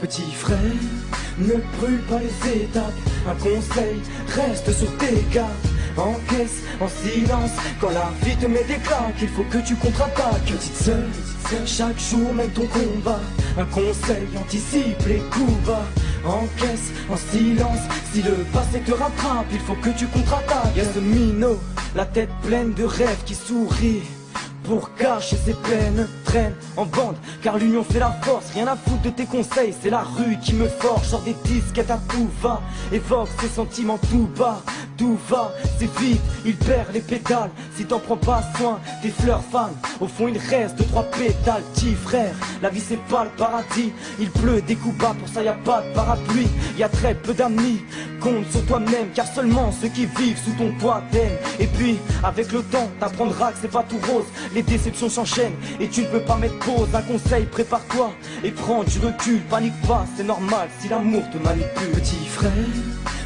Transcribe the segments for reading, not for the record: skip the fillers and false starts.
Petit frère, ne brûle pas les étapes. Un conseil, reste sur tes gardes. Encaisse en silence quand la vie te met des claques. Il faut que tu contre-attaques. Petite sœur, chaque jour mène ton combat. Un conseil, anticipe les coups bas. Encaisse en silence, si le passé te rattrape, il faut que tu contre-attaques. Y'a ce minot, la tête pleine de rêves qui sourit. Pour cacher ses peines, traîne en bande, car l'union fait la force. Rien à foutre de tes conseils, c'est la rue qui me forge. Sors des disquettes à tout va, évoque ses sentiments tout bas. Tout va, c'est vite, il perd les pétales. Si t'en prends pas soin, tes fleurs fanent. Au fond il reste 2-3 pétales. Petit frère, la vie c'est pas le paradis. Il pleut des coups bas, pour ça y a pas de parapluie. Y a très peu d'amis, compte sur toi-même. Car seulement ceux qui vivent sous ton toit t'aiment. Et puis, avec le temps, t'apprendras que c'est pas tout rose. Les déceptions s'enchaînent et tu ne peux pas mettre pause. Un conseil, prépare-toi et prends du recul. Panique pas, c'est normal si l'amour te manipule. Petit frère,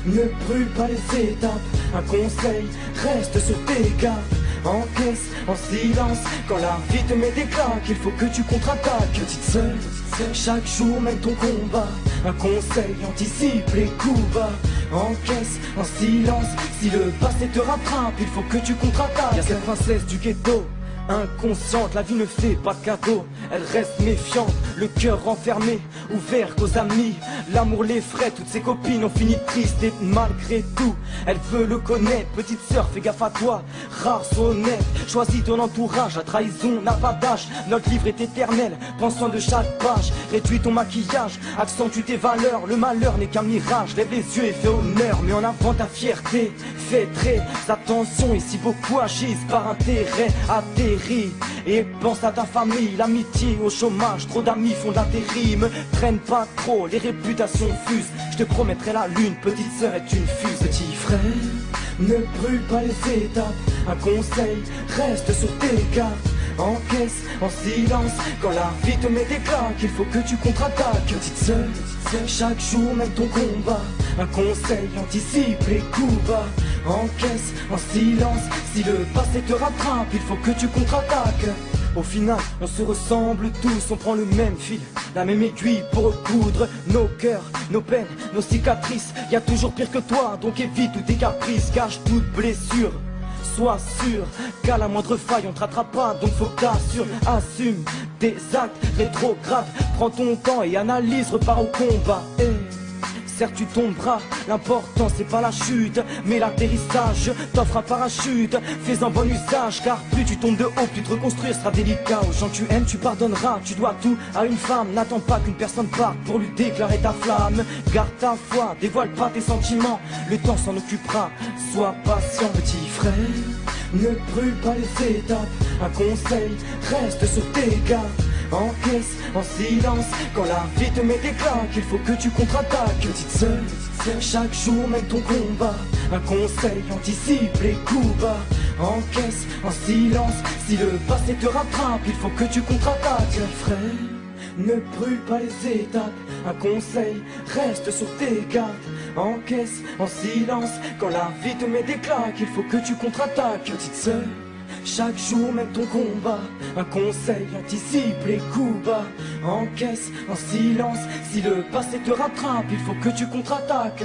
ne brûle pas les étapes. Un conseil, reste sur tes gardes. Encaisse en silence quand la vie te met des claques. Il faut que tu contre-attaques. Petite sœur, chaque jour mène ton combat. Un conseil, anticipe les coups bas. Encaisse en silence, si le passé te rattrape, il faut que tu contre-attaques. Y'a cette princesse du ghetto, inconsciente, la vie ne fait pas de cadeau. Elle reste méfiante, le cœur renfermé, ouvert qu'aux amis. L'amour l'effraie, toutes ses copines ont fini tristes. Et malgré tout, elle veut le connaître. Petite sœur, fais gaffe à toi, rare, sois honnête. Choisis ton entourage, la trahison n'a pas d'âge. Notre livre est éternel, prends soin de chaque page. Réduis ton maquillage, accentue tes valeurs. Le malheur n'est qu'un mirage, lève les yeux et fais honneur. Mets en avant ta fierté, fais très attention. Et si beaucoup agissent par intérêt, atterris. Et pense à ta famille, l'amitié au chômage. Trop d'amis font de l'intérim, traîne pas trop, les réputations fusent. Je te promettrai la lune, petite sœur est une fuse. Petit frère, ne brûle pas les étapes. Un conseil, reste sur tes gardes. Encaisse en silence quand la vie te met des claques. Il faut que tu contre-attaques. Petite sœur, chaque jour mène ton combat. Un conseil, anticipe les coups bas. Encaisse en silence, si le passé te rattrape, il faut que tu contre-attaques. Au final, on se ressemble tous, on prend le même fil, la même aiguille pour recoudre nos cœurs, nos peines, nos cicatrices. Y a toujours pire que toi, donc évite tous tes caprices. Cache toute blessure, sois sûr qu'à la moindre faille on te rattrape pas. Donc faut que t'assures, assume tes actes rétrogrades. Prends ton temps et analyse, repars au combat. Certes tu tomberas, l'important c'est pas la chute, mais l'atterrissage. T'offre un parachute, fais-en bon usage. Car plus tu tombes de haut, plus te reconstruire sera délicat. Aux gens que tu aimes tu pardonneras, tu dois tout à une femme. N'attends pas qu'une personne parte pour lui déclarer ta flamme. Garde ta foi, dévoile pas tes sentiments, le temps s'en occupera, sois patient. Petit frère, ne brûle pas les étapes. Un conseil, reste sur tes gardes. Encaisse en silence quand la vie te met des claques. Il faut que tu contre-attaques. Petite sœur, chaque jour mène ton combat. Un conseil, anticipe les coups bas. Encaisse en silence, si le passé te rattrape, il faut que tu contre-attaques. Frère, ne brûle pas les étapes. Un conseil, reste sur tes gardes. Encaisse en silence quand la vie te met des claques. Il faut que tu contre-attaques. Petite sœur, chaque jour mène ton combat. Un conseil, anticipe les coups bas. Encaisse en silence, si le passé te rattrape, il faut que tu contre-attaques.